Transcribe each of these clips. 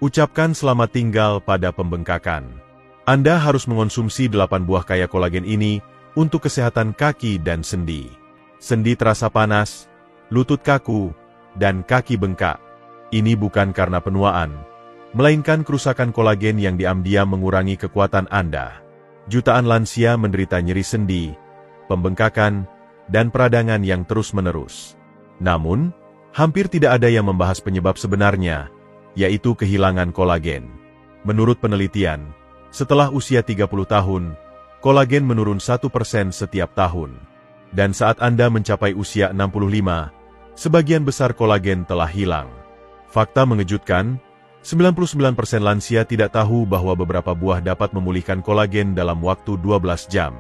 Ucapkan selamat tinggal pada pembengkakan. Anda harus mengonsumsi 8 buah kaya kolagen ini untuk kesehatan kaki dan sendi. Sendi terasa panas, lutut kaku, dan kaki bengkak. Ini bukan karena penuaan, melainkan kerusakan kolagen yang diam-diam mengurangi kekuatan Anda. Jutaan lansia menderita nyeri sendi, pembengkakan, dan peradangan yang terus-menerus. Namun, hampir tidak ada yang membahas penyebab sebenarnya, yaitu kehilangan kolagen. Menurut penelitian, setelah usia 30 tahun, kolagen menurun 1% setiap tahun. Dan saat Anda mencapai usia 65, sebagian besar kolagen telah hilang. Fakta mengejutkan, 99% lansia tidak tahu bahwa beberapa buah dapat memulihkan kolagen dalam waktu 12 jam.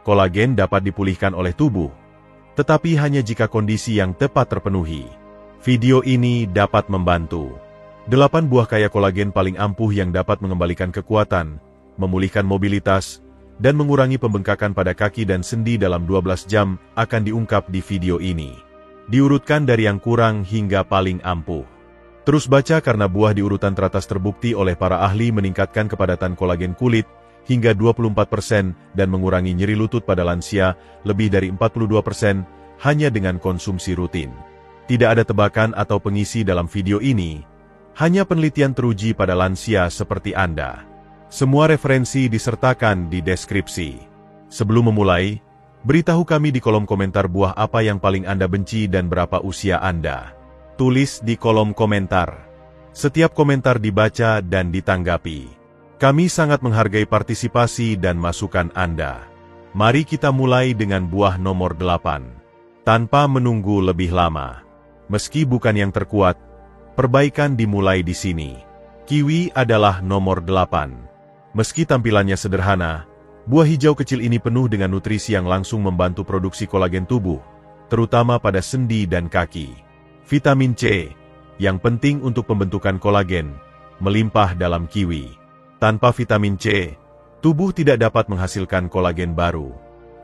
Kolagen dapat dipulihkan oleh tubuh, tetapi hanya jika kondisi yang tepat terpenuhi. Video ini dapat membantu. 8 buah kaya kolagen paling ampuh yang dapat mengembalikan kekuatan, memulihkan mobilitas, dan mengurangi pembengkakan pada kaki dan sendi dalam 12 jam akan diungkap di video ini. Diurutkan dari yang kurang hingga paling ampuh. Terus baca karena buah di urutan teratas terbukti oleh para ahli meningkatkan kepadatan kolagen kulit hingga 24% dan mengurangi nyeri lutut pada lansia lebih dari 42% hanya dengan konsumsi rutin. Tidak ada tebakan atau pengisi dalam video ini, hanya penelitian teruji pada lansia seperti Anda. Semua referensi disertakan di deskripsi. Sebelum memulai, beritahu kami di kolom komentar buah apa yang paling Anda benci dan berapa usia Anda. Tulis di kolom komentar. Setiap komentar dibaca dan ditanggapi. Kami sangat menghargai partisipasi dan masukan Anda. Mari kita mulai dengan buah nomor 8. Tanpa menunggu lebih lama. Meski bukan yang terkuat, perbaikan dimulai di sini. Kiwi adalah nomor 8. Meski tampilannya sederhana, buah hijau kecil ini penuh dengan nutrisi yang langsung membantu produksi kolagen tubuh, terutama pada sendi dan kaki. Vitamin C, yang penting untuk pembentukan kolagen, melimpah dalam kiwi. Tanpa vitamin C, tubuh tidak dapat menghasilkan kolagen baru.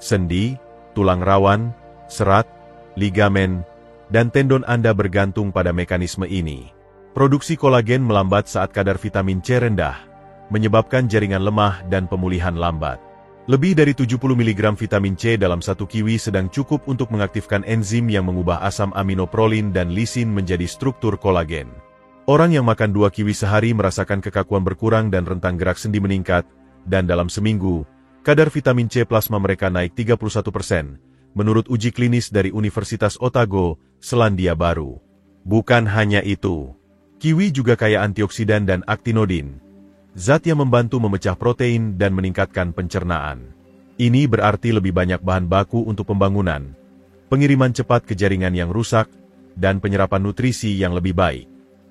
Sendi, tulang rawan, serat, ligamen, dan tendon Anda bergantung pada mekanisme ini. Produksi kolagen melambat saat kadar vitamin C rendah, menyebabkan jaringan lemah dan pemulihan lambat. Lebih dari 70 mg vitamin C dalam satu kiwi sedang cukup untuk mengaktifkan enzim yang mengubah asam amino prolin dan lisin menjadi struktur kolagen. Orang yang makan 2 kiwi sehari merasakan kekakuan berkurang dan rentang gerak sendi meningkat, dan dalam seminggu, kadar vitamin C plasma mereka naik 31%, menurut uji klinis dari Universitas Otago, Selandia Baru. Bukan hanya itu, kiwi juga kaya antioksidan dan aktinodin, zat yang membantu memecah protein dan meningkatkan pencernaan. Ini berarti lebih banyak bahan baku untuk pembangunan, pengiriman cepat ke jaringan yang rusak, dan penyerapan nutrisi yang lebih baik.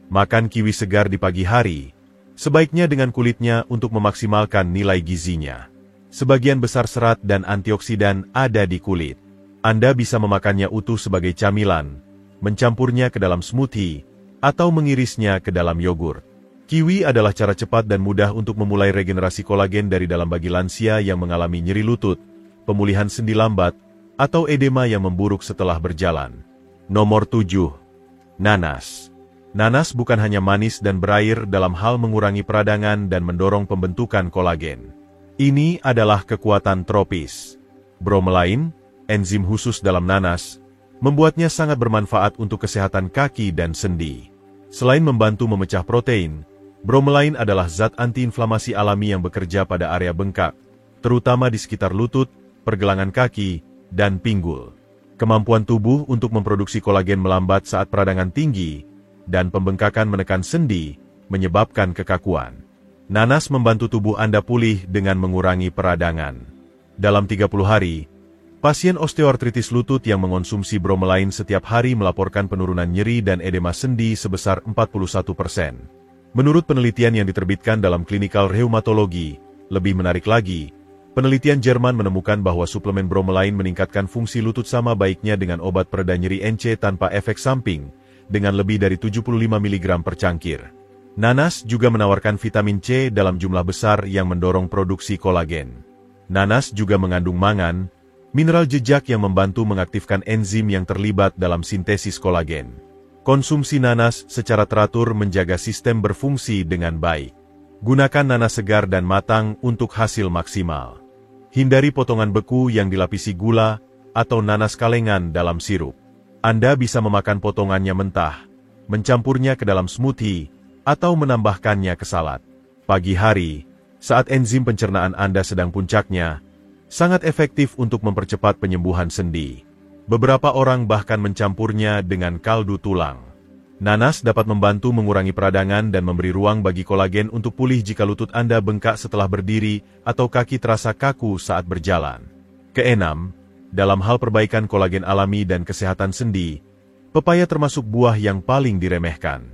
Makan kiwi segar di pagi hari, sebaiknya dengan kulitnya untuk memaksimalkan nilai gizinya. Sebagian besar serat dan antioksidan ada di kulit. Anda bisa memakannya utuh sebagai camilan, mencampurnya ke dalam smoothie, atau mengirisnya ke dalam yogurt. Kiwi adalah cara cepat dan mudah untuk memulai regenerasi kolagen dari dalam bagi lansia yang mengalami nyeri lutut, pemulihan sendi lambat, atau edema yang memburuk setelah berjalan. Nomor 7. Nanas. Nanas bukan hanya manis dan berair dalam hal mengurangi peradangan dan mendorong pembentukan kolagen. Ini adalah kekuatan tropis. Bromelain, enzim khusus dalam nanas, membuatnya sangat bermanfaat untuk kesehatan kaki dan sendi. Selain membantu memecah protein, bromelain adalah zat antiinflamasi alami yang bekerja pada area bengkak, terutama di sekitar lutut, pergelangan kaki, dan pinggul. Kemampuan tubuh untuk memproduksi kolagen melambat saat peradangan tinggi, dan pembengkakan menekan sendi, menyebabkan kekakuan. Nanas membantu tubuh Anda pulih dengan mengurangi peradangan. Dalam 30 hari, pasien osteoartritis lutut yang mengonsumsi bromelain setiap hari melaporkan penurunan nyeri dan edema sendi sebesar 41%. Menurut penelitian yang diterbitkan dalam Clinical Rheumatology, lebih menarik lagi, penelitian Jerman menemukan bahwa suplemen bromelain meningkatkan fungsi lutut sama baiknya dengan obat pereda nyeri NC tanpa efek samping, dengan lebih dari 75 mg per cangkir. Nanas juga menawarkan vitamin C dalam jumlah besar yang mendorong produksi kolagen. Nanas juga mengandung mangan, mineral jejak yang membantu mengaktifkan enzim yang terlibat dalam sintesis kolagen. Konsumsi nanas secara teratur menjaga sistem berfungsi dengan baik. Gunakan nanas segar dan matang untuk hasil maksimal. Hindari potongan beku yang dilapisi gula atau nanas kalengan dalam sirup. Anda bisa memakan potongannya mentah, mencampurnya ke dalam smoothie, atau menambahkannya ke salad. Pagi hari, saat enzim pencernaan Anda sedang puncaknya, sangat efektif untuk mempercepat penyembuhan sendi. Beberapa orang bahkan mencampurnya dengan kaldu tulang. Nanas dapat membantu mengurangi peradangan dan memberi ruang bagi kolagen untuk pulih jika lutut Anda bengkak setelah berdiri atau kaki terasa kaku saat berjalan. Keenam, dalam hal perbaikan kolagen alami dan kesehatan sendi, pepaya termasuk buah yang paling diremehkan.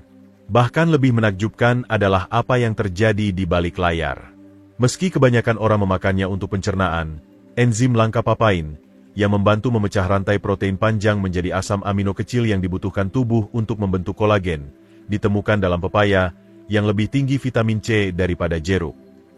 Bahkan lebih menakjubkan adalah apa yang terjadi di balik layar. Meski kebanyakan orang memakannya untuk pencernaan, enzim langka papain, yang membantu memecah rantai protein panjang menjadi asam amino kecil yang dibutuhkan tubuh untuk membentuk kolagen, ditemukan dalam pepaya, yang lebih tinggi vitamin C daripada jeruk.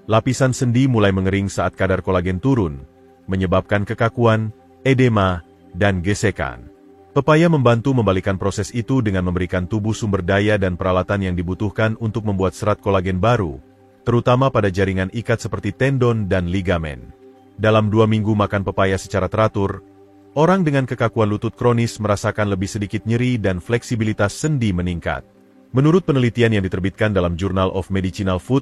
Lapisan sendi mulai mengering saat kadar kolagen turun, menyebabkan kekakuan, edema, dan gesekan. Pepaya membantu membalikan proses itu dengan memberikan tubuh sumber daya dan peralatan yang dibutuhkan untuk membuat serat kolagen baru, terutama pada jaringan ikat seperti tendon dan ligamen. Dalam 2 minggu makan pepaya secara teratur, orang dengan kekakuan lutut kronis merasakan lebih sedikit nyeri dan fleksibilitas sendi meningkat. Menurut penelitian yang diterbitkan dalam Journal of Medicinal Food,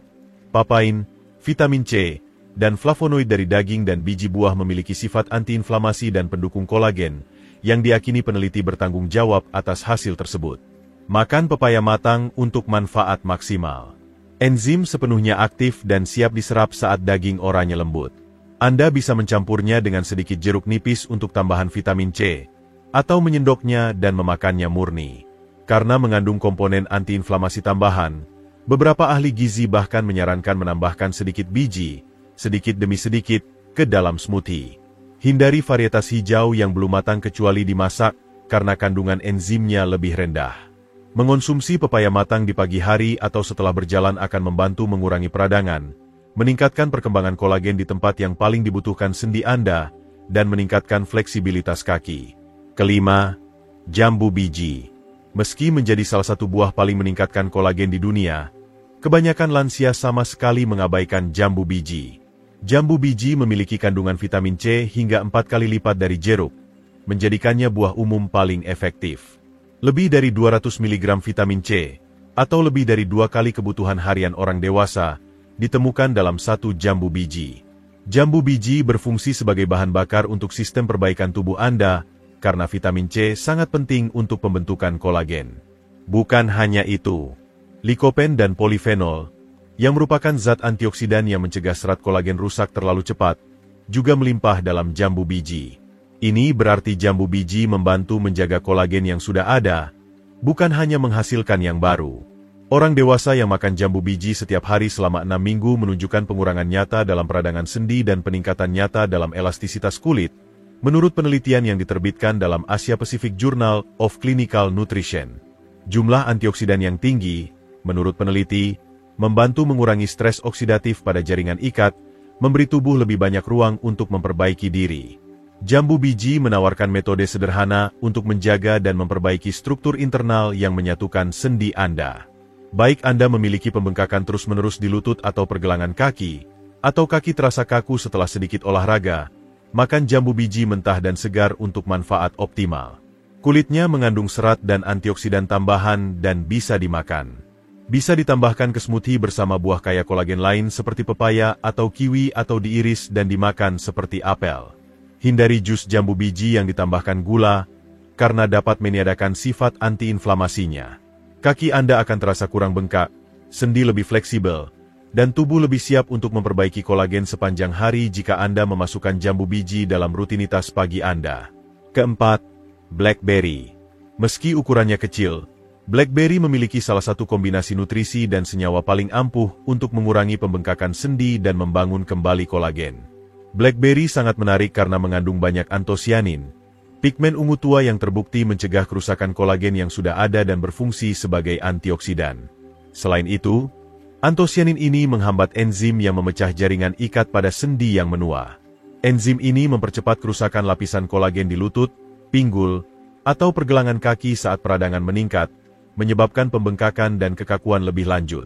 papain, vitamin C, dan flavonoid dari daging dan biji buah memiliki sifat antiinflamasi dan pendukung kolagen, yang diyakini peneliti bertanggung jawab atas hasil tersebut. Makan pepaya matang untuk manfaat maksimal. Enzim sepenuhnya aktif dan siap diserap saat daging oranye lembut. Anda bisa mencampurnya dengan sedikit jeruk nipis untuk tambahan vitamin C, atau menyendoknya dan memakannya murni. Karena mengandung komponen antiinflamasi tambahan, beberapa ahli gizi bahkan menyarankan menambahkan sedikit biji, sedikit demi sedikit, ke dalam smoothie. Hindari varietas hijau yang belum matang kecuali dimasak, karena kandungan enzimnya lebih rendah. Mengonsumsi pepaya matang di pagi hari atau setelah berjalan akan membantu mengurangi peradangan, meningkatkan perkembangan kolagen di tempat yang paling dibutuhkan sendi Anda, dan meningkatkan fleksibilitas kaki. Kelima, jambu biji. Meski menjadi salah satu buah paling meningkatkan kolagen di dunia, kebanyakan lansia sama sekali mengabaikan jambu biji. Jambu biji memiliki kandungan vitamin C hingga 4 kali lipat dari jeruk, menjadikannya buah umum paling efektif. Lebih dari 200 mg vitamin C, atau lebih dari 2 kali kebutuhan harian orang dewasa, ditemukan dalam satu jambu biji. Jambu biji berfungsi sebagai bahan bakar untuk sistem perbaikan tubuh Anda, karena vitamin C sangat penting untuk pembentukan kolagen. Bukan hanya itu, likopen dan polifenol, yang merupakan zat antioksidan yang mencegah serat kolagen rusak terlalu cepat, juga melimpah dalam jambu biji. Ini berarti jambu biji membantu menjaga kolagen yang sudah ada, bukan hanya menghasilkan yang baru. Orang dewasa yang makan jambu biji setiap hari selama 6 minggu menunjukkan pengurangan nyata dalam peradangan sendi dan peningkatan nyata dalam elastisitas kulit, menurut penelitian yang diterbitkan dalam Asia Pacific Journal of Clinical Nutrition. Jumlah antioksidan yang tinggi, menurut peneliti, membantu mengurangi stres oksidatif pada jaringan ikat, memberi tubuh lebih banyak ruang untuk memperbaiki diri. Jambu biji menawarkan metode sederhana untuk menjaga dan memperbaiki struktur internal yang menyatukan sendi Anda. Baik Anda memiliki pembengkakan terus-menerus di lutut atau pergelangan kaki, atau kaki terasa kaku setelah sedikit olahraga, makan jambu biji mentah dan segar untuk manfaat optimal. Kulitnya mengandung serat dan antioksidan tambahan dan bisa dimakan. Bisa ditambahkan ke smoothie bersama buah kaya kolagen lain seperti pepaya atau kiwi atau diiris dan dimakan seperti apel. Hindari jus jambu biji yang ditambahkan gula, karena dapat meniadakan sifat antiinflamasinya. Kaki Anda akan terasa kurang bengkak, sendi lebih fleksibel, dan tubuh lebih siap untuk memperbaiki kolagen sepanjang hari jika Anda memasukkan jambu biji dalam rutinitas pagi Anda. Keempat, blackberry. Meski ukurannya kecil, blackberry memiliki salah satu kombinasi nutrisi dan senyawa paling ampuh untuk mengurangi pembengkakan sendi dan membangun kembali kolagen. Blackberry sangat menarik karena mengandung banyak antosianin, pigmen ungu tua yang terbukti mencegah kerusakan kolagen yang sudah ada dan berfungsi sebagai antioksidan. Selain itu, antosianin ini menghambat enzim yang memecah jaringan ikat pada sendi yang menua. Enzim ini mempercepat kerusakan lapisan kolagen di lutut, pinggul, atau pergelangan kaki saat peradangan meningkat, menyebabkan pembengkakan dan kekakuan lebih lanjut.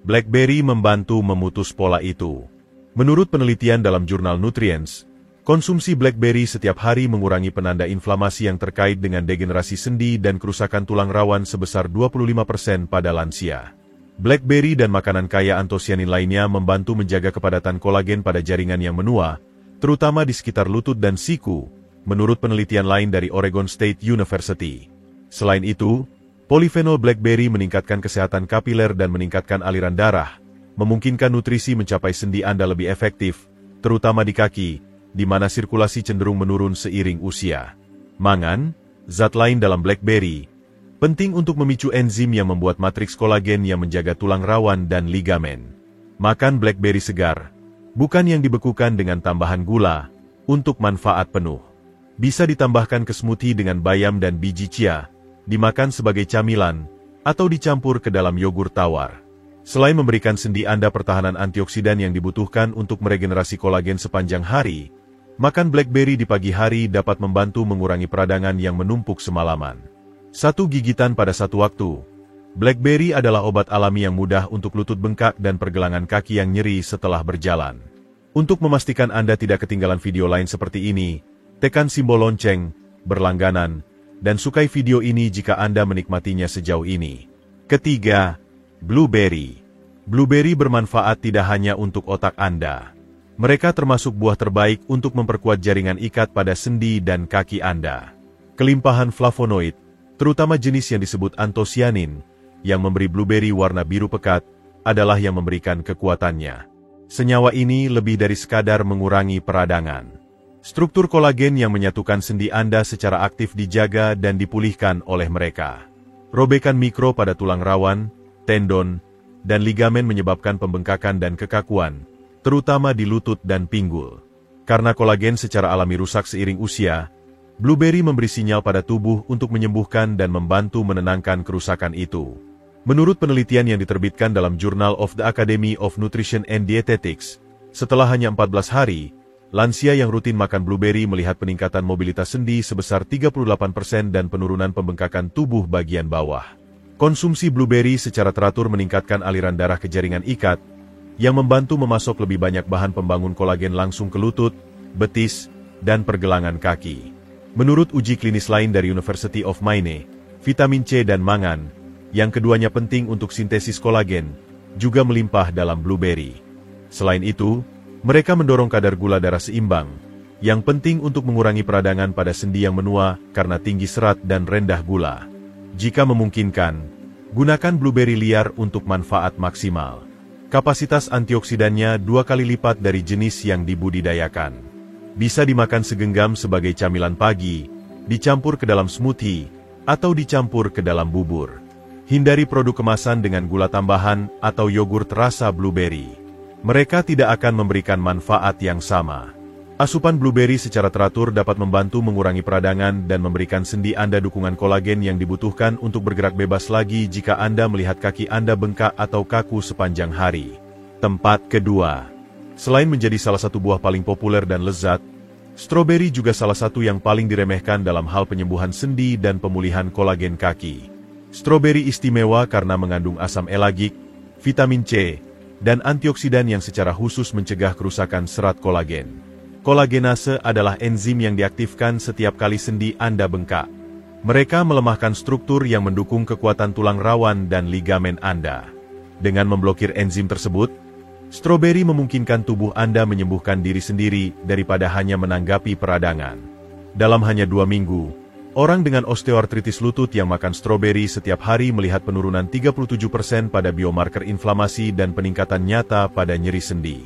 Blackberry membantu memutus pola itu. Menurut penelitian dalam jurnal Nutrients, konsumsi blackberry setiap hari mengurangi penanda inflamasi yang terkait dengan degenerasi sendi dan kerusakan tulang rawan sebesar 25% pada lansia. Blackberry dan makanan kaya antosianin lainnya membantu menjaga kepadatan kolagen pada jaringan yang menua, terutama di sekitar lutut dan siku, menurut penelitian lain dari Oregon State University. Selain itu, polifenol blackberry meningkatkan kesehatan kapiler dan meningkatkan aliran darah, memungkinkan nutrisi mencapai sendi Anda lebih efektif, terutama di kaki, di mana sirkulasi cenderung menurun seiring usia. Mangan, zat lain dalam blackberry, penting untuk memicu enzim yang membuat matriks kolagen yang menjaga tulang rawan dan ligamen. Makan blackberry segar, bukan yang dibekukan dengan tambahan gula, untuk manfaat penuh. Bisa ditambahkan ke smoothie dengan bayam dan biji chia, dimakan sebagai camilan, atau dicampur ke dalam yogur tawar. Selain memberikan sendi Anda pertahanan antioksidan yang dibutuhkan untuk meregenerasi kolagen sepanjang hari, makan blackberry di pagi hari dapat membantu mengurangi peradangan yang menumpuk semalaman. 1 gigitan pada satu waktu. Blackberry adalah obat alami yang mudah untuk lutut bengkak dan pergelangan kaki yang nyeri setelah berjalan. Untuk memastikan Anda tidak ketinggalan video lain seperti ini, tekan simbol lonceng, berlangganan, dan sukai video ini jika Anda menikmatinya sejauh ini. Ketiga, blueberry. Blueberry bermanfaat tidak hanya untuk otak Anda. Mereka termasuk buah terbaik untuk memperkuat jaringan ikat pada sendi dan kaki Anda. Kelimpahan flavonoid, terutama jenis yang disebut antosianin, yang memberi blueberry warna biru pekat, adalah yang memberikan kekuatannya. Senyawa ini lebih dari sekadar mengurangi peradangan. Struktur kolagen yang menyatukan sendi Anda secara aktif dijaga dan dipulihkan oleh mereka. Robekan mikro pada tulang rawan, tendon, dan ligamen menyebabkan pembengkakan dan kekakuan, terutama di lutut dan pinggul. Karena kolagen secara alami rusak seiring usia, blueberry memberi sinyal pada tubuh untuk menyembuhkan dan membantu menenangkan kerusakan itu. Menurut penelitian yang diterbitkan dalam Journal of the Academy of Nutrition and Dietetics, setelah hanya 14 hari, lansia yang rutin makan blueberry melihat peningkatan mobilitas sendi sebesar 38% dan penurunan pembengkakan tubuh bagian bawah. Konsumsi blueberry secara teratur meningkatkan aliran darah ke jaringan ikat, yang membantu memasok lebih banyak bahan pembangun kolagen langsung ke lutut, betis, dan pergelangan kaki. Menurut uji klinis lain dari University of Maine, vitamin C dan mangan, yang keduanya penting untuk sintesis kolagen, juga melimpah dalam blueberry. Selain itu, mereka mendorong kadar gula darah seimbang, yang penting untuk mengurangi peradangan pada sendi yang menua karena tinggi serat dan rendah gula. Jika memungkinkan, gunakan blueberry liar untuk manfaat maksimal. Kapasitas antioksidannya 2 kali lipat dari jenis yang dibudidayakan. Bisa dimakan segenggam sebagai camilan pagi, dicampur ke dalam smoothie, atau dicampur ke dalam bubur. Hindari produk kemasan dengan gula tambahan atau yogurt rasa blueberry. Mereka tidak akan memberikan manfaat yang sama. Asupan blueberry secara teratur dapat membantu mengurangi peradangan dan memberikan sendi Anda dukungan kolagen yang dibutuhkan untuk bergerak bebas lagi jika Anda melihat kaki Anda bengkak atau kaku sepanjang hari. Tempat kedua. Selain menjadi salah satu buah paling populer dan lezat, stroberi juga salah satu yang paling diremehkan dalam hal penyembuhan sendi dan pemulihan kolagen kaki. Stroberi istimewa karena mengandung asam elagik, vitamin C, dan antioksidan yang secara khusus mencegah kerusakan serat kolagen. Kolagenase adalah enzim yang diaktifkan setiap kali sendi Anda bengkak. Mereka melemahkan struktur yang mendukung kekuatan tulang rawan dan ligamen Anda. Dengan memblokir enzim tersebut, stroberi memungkinkan tubuh Anda menyembuhkan diri sendiri daripada hanya menanggapi peradangan. Dalam hanya 2 minggu, orang dengan osteoartritis lutut yang makan stroberi setiap hari melihat penurunan 37% pada biomarker inflamasi dan peningkatan nyata pada nyeri sendi.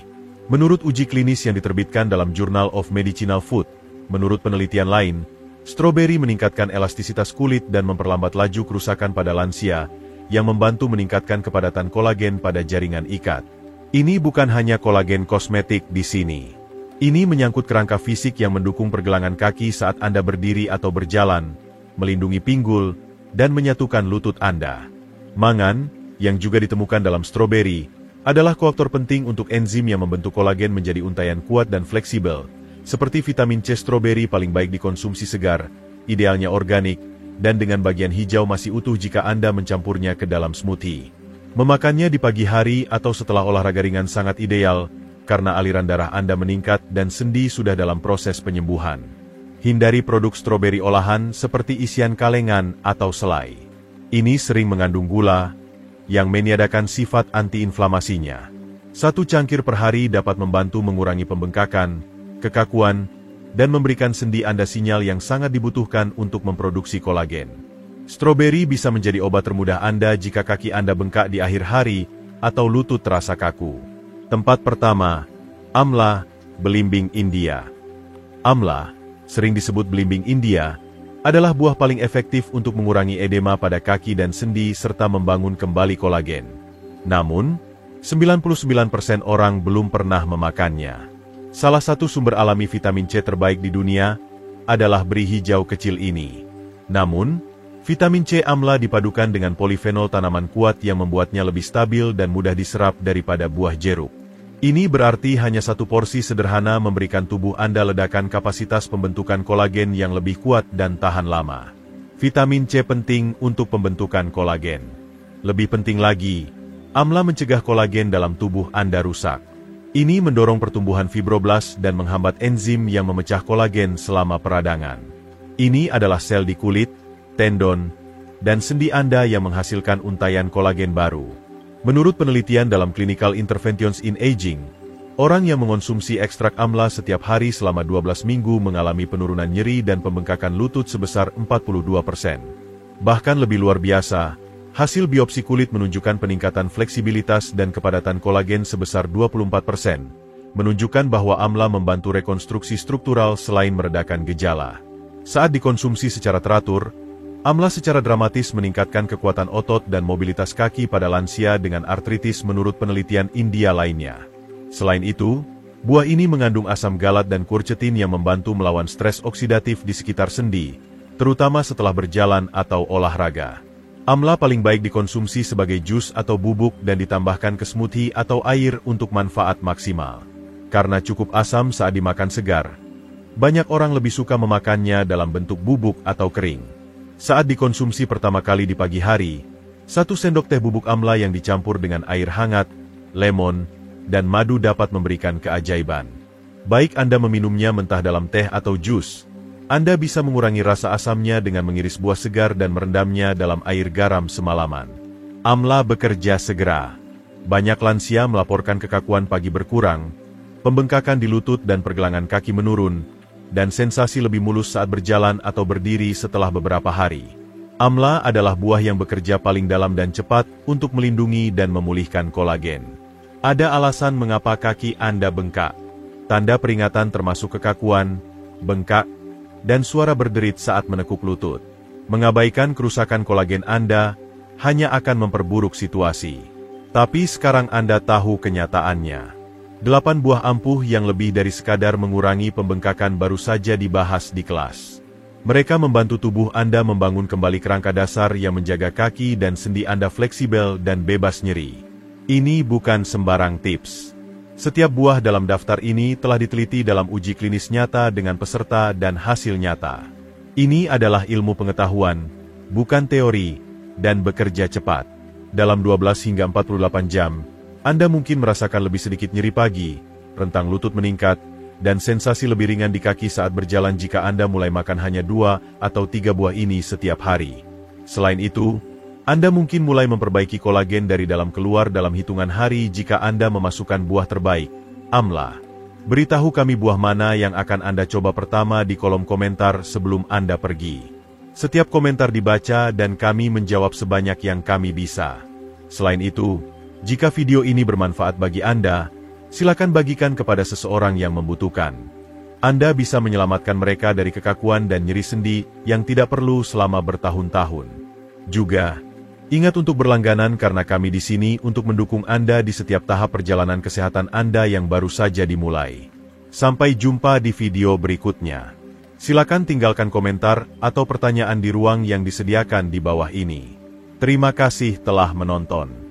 Menurut uji klinis yang diterbitkan dalam Journal of Medicinal Food, menurut penelitian lain, stroberi meningkatkan elastisitas kulit dan memperlambat laju kerusakan pada lansia, yang membantu meningkatkan kepadatan kolagen pada jaringan ikat. Ini bukan hanya kolagen kosmetik di sini. Ini menyangkut kerangka fisik yang mendukung pergelangan kaki saat Anda berdiri atau berjalan, melindungi pinggul, dan menyatukan lutut Anda. Mangan, yang juga ditemukan dalam stroberi, adalah koaktor penting untuk enzim yang membentuk kolagen menjadi untaian kuat dan fleksibel, seperti vitamin C. Stroberi paling baik dikonsumsi segar, idealnya organik, dan dengan bagian hijau masih utuh jika Anda mencampurnya ke dalam smoothie. Memakannya di pagi hari atau setelah olahraga ringan sangat ideal, karena aliran darah Anda meningkat dan sendi sudah dalam proses penyembuhan. Hindari produk stroberi olahan seperti isian kalengan atau selai. Ini sering mengandung gula, yang meniadakan sifat antiinflamasinya. 1 cangkir per hari dapat membantu mengurangi pembengkakan, kekakuan, dan memberikan sendi Anda sinyal yang sangat dibutuhkan untuk memproduksi kolagen. Stroberi bisa menjadi obat termudah Anda jika kaki Anda bengkak di akhir hari atau lutut terasa kaku. Tempat pertama, Amla, belimbing India. Amla, sering disebut belimbing India, adalah buah paling efektif untuk mengurangi edema pada kaki dan sendi serta membangun kembali kolagen. Namun, 99% orang belum pernah memakannya. Salah satu sumber alami vitamin C terbaik di dunia adalah beri hijau kecil ini. Namun, vitamin C Amla dipadukan dengan polifenol tanaman kuat yang membuatnya lebih stabil dan mudah diserap daripada buah jeruk. Ini berarti hanya 1 porsi sederhana memberikan tubuh Anda ledakan kapasitas pembentukan kolagen yang lebih kuat dan tahan lama. Vitamin C penting untuk pembentukan kolagen. Lebih penting lagi, Amla mencegah kolagen dalam tubuh Anda rusak. Ini mendorong pertumbuhan fibroblas dan menghambat enzim yang memecah kolagen selama peradangan. Ini adalah sel di kulit, tendon, dan sendi Anda yang menghasilkan untaian kolagen baru. Menurut penelitian dalam Clinical Interventions in Aging, orang yang mengonsumsi ekstrak Amla setiap hari selama 12 minggu mengalami penurunan nyeri dan pembengkakan lutut sebesar 42%. Bahkan lebih luar biasa, hasil biopsi kulit menunjukkan peningkatan fleksibilitas dan kepadatan kolagen sebesar 24%, menunjukkan bahwa Amla membantu rekonstruksi struktural selain meredakan gejala. Saat dikonsumsi secara teratur, Amla secara dramatis meningkatkan kekuatan otot dan mobilitas kaki pada lansia dengan artritis menurut penelitian India lainnya. Selain itu, buah ini mengandung asam galat dan quercetin yang membantu melawan stres oksidatif di sekitar sendi, terutama setelah berjalan atau olahraga. Amla paling baik dikonsumsi sebagai jus atau bubuk dan ditambahkan ke smoothie atau air untuk manfaat maksimal. Karena cukup asam saat dimakan segar, banyak orang lebih suka memakannya dalam bentuk bubuk atau kering. Saat dikonsumsi pertama kali di pagi hari, 1 sendok teh bubuk Amla yang dicampur dengan air hangat, lemon, dan madu dapat memberikan keajaiban. Baik Anda meminumnya mentah dalam teh atau jus, Anda bisa mengurangi rasa asamnya dengan mengiris buah segar dan merendamnya dalam air garam semalaman. Amla bekerja segera. Banyak lansia melaporkan kekakuan pagi berkurang, pembengkakan di lutut dan pergelangan kaki menurun, dan sensasi lebih mulus saat berjalan atau berdiri setelah beberapa hari. Amla adalah buah yang bekerja paling dalam dan cepat untuk melindungi dan memulihkan kolagen. Ada alasan mengapa kaki Anda bengkak. Tanda peringatan termasuk kekakuan, bengkak, dan suara berderit saat menekuk lutut. Mengabaikan kerusakan kolagen Anda hanya akan memperburuk situasi. Tapi sekarang Anda tahu kenyataannya. 8 buah ampuh yang lebih dari sekadar mengurangi pembengkakan baru saja dibahas di kelas. Mereka membantu tubuh Anda membangun kembali kerangka dasar yang menjaga kaki dan sendi Anda fleksibel dan bebas nyeri. Ini bukan sembarang tips. Setiap buah dalam daftar ini telah diteliti dalam uji klinis nyata dengan peserta dan hasil nyata. Ini adalah ilmu pengetahuan, bukan teori, dan bekerja cepat. Dalam 12 hingga 48 jam, Anda mungkin merasakan lebih sedikit nyeri pagi, rentang lutut meningkat, dan sensasi lebih ringan di kaki saat berjalan jika Anda mulai makan hanya 2 atau 3 buah ini setiap hari. Selain itu, Anda mungkin mulai memperbaiki kolagen dari dalam keluar dalam hitungan hari jika Anda memasukkan buah terbaik, Amla. Beritahu kami buah mana yang akan Anda coba pertama di kolom komentar sebelum Anda pergi. Setiap komentar dibaca dan kami menjawab sebanyak yang kami bisa. Selain itu, jika video ini bermanfaat bagi Anda, silakan bagikan kepada seseorang yang membutuhkan. Anda bisa menyelamatkan mereka dari kekakuan dan nyeri sendi yang tidak perlu selama bertahun-tahun. Juga, ingat untuk berlangganan karena kami di sini untuk mendukung Anda di setiap tahap perjalanan kesehatan Anda yang baru saja dimulai. Sampai jumpa di video berikutnya. Silakan tinggalkan komentar atau pertanyaan di ruang yang disediakan di bawah ini. Terima kasih telah menonton.